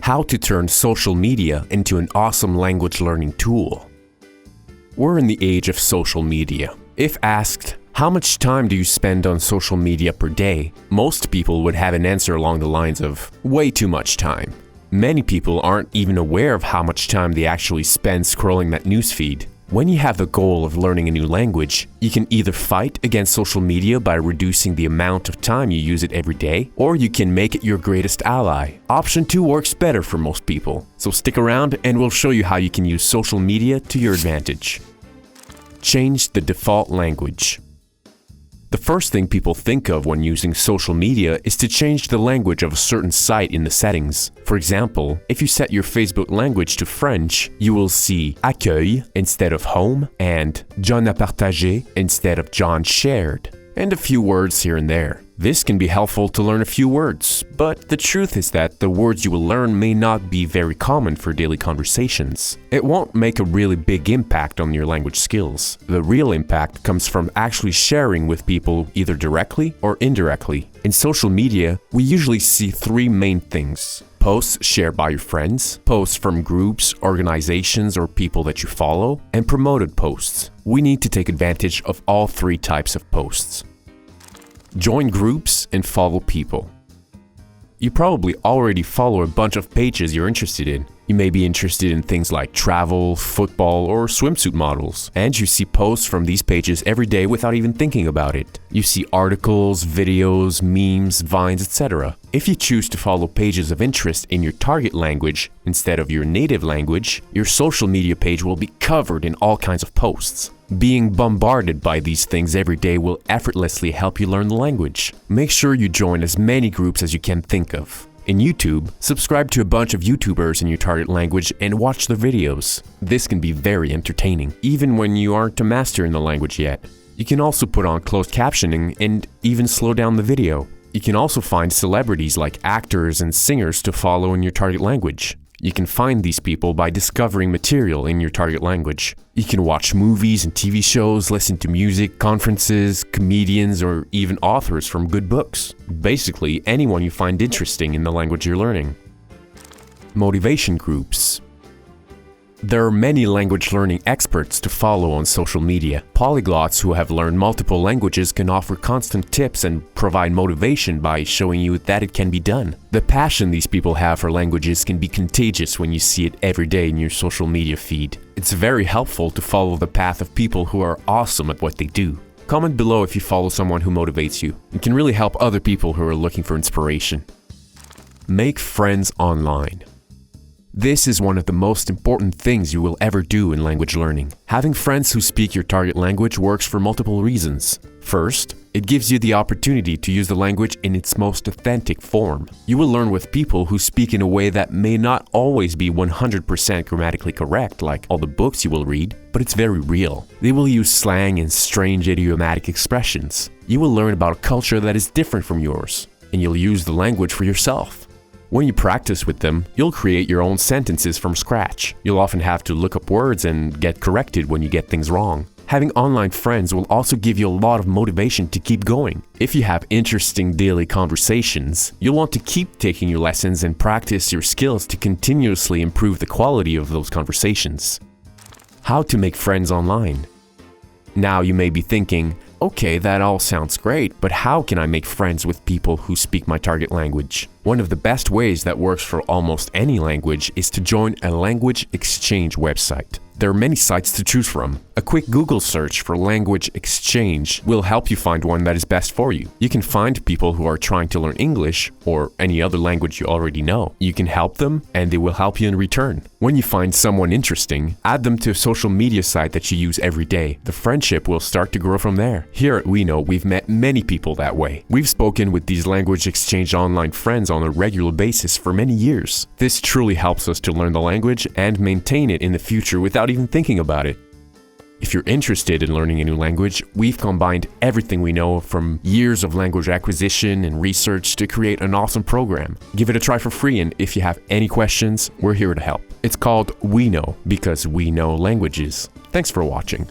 How to turn social media into an awesome language learning tool. We're in the age of social media. If asked, how much time do you spend on social media per day? Most people would have an answer along the lines of, way too much time. Many people aren't even aware of how much time they actually spend scrolling that newsfeed. When you have the goal of learning a new language, you can either fight against social media by reducing the amount of time you use it every day, or you can make it your greatest ally. Option 2 works better for most people. So stick around and we'll show you how you can use social media to your advantage. Change the default language. The first thing people think of when using social media is to change the language of a certain site in the settings. For example, if you set your Facebook language to French, you will see accueil instead of home and John a partagé instead of John shared, and a few words here and there. This can be helpful to learn a few words, but the truth is that the words you will learn may not be very common for daily conversations. It won't make a really big impact on your language skills. The real impact comes from actually sharing with people either directly or indirectly. In social media, we usually see three main things: posts shared by your friends, posts from groups, organizations, or people that you follow, and promoted posts. We need to take advantage of all three types of posts. Join groups and follow people. You probably already follow a bunch of pages you're interested in. You may be interested in things like travel, football, or swimsuit models, and you see posts from these pages every day without even thinking about it. You see articles, videos, memes, vines, etc. If you choose to follow pages of interest in your target language instead of your native language, your social media page will be covered in all kinds of posts. Being bombarded by these things every day will effortlessly help you learn the language. Make sure you join as many groups as you can think of. In YouTube, subscribe to a bunch of YouTubers in your target language and watch their videos. This can be very entertaining, even when you aren't a master in the language yet. You can also put on closed captioning and even slow down the video. You can also find celebrities like actors and singers to follow in your target language. You can find these people by discovering material in your target language. You can watch movies and TV shows, listen to music, conferences, comedians, or even authors from good books. Basically, anyone you find interesting in the language you're learning. Motivation groups. There are many language learning experts to follow on social media. Polyglots who have learned multiple languages can offer constant tips and provide motivation by showing you that it can be done. The passion these people have for languages can be contagious when you see it every day in your social media feed. It's very helpful to follow the path of people who are awesome at what they do. Comment below if you follow someone who motivates you. It can really help other people who are looking for inspiration. Make friends online. This is one of the most important things you will ever do in language learning. Having friends who speak your target language works for multiple reasons. First, it gives you the opportunity to use the language in its most authentic form. You will learn with people who speak in a way that may not always be 100% grammatically correct, like all the books you will read, but it's very real. They will use slang and strange idiomatic expressions. You will learn about a culture that is different from yours, and you'll use the language for yourself. When you practice with them, you'll create your own sentences from scratch. You'll often have to look up words and get corrected when you get things wrong. Having online friends will also give you a lot of motivation to keep going. If you have interesting daily conversations, you'll want to keep taking your lessons and practice your skills to continuously improve the quality of those conversations. How to make friends online. Now you may be thinking, okay, that all sounds great, but how can I make friends with people who speak my target language? One of the best ways that works for almost any language is to join a language exchange website. There are many sites to choose from. A quick Google search for language exchange will help you find one that is best for you. You can find people who are trying to learn English or any other language you already know. You can help them and they will help you in return. When you find someone interesting, add them to a social media site that you use every day. The friendship will start to grow from there. Here at We Know, we've met many people that way. We've spoken with these language exchange online friends on a regular basis for many years. This truly helps us to learn the language and maintain it in the future without even thinking about it. If you're interested in learning a new language, we've combined everything we know from years of language acquisition and research to create an awesome program. Give it a try for free, and if you have any questions, we're here to help. It's called We Know because we know languages. Thanks for watching.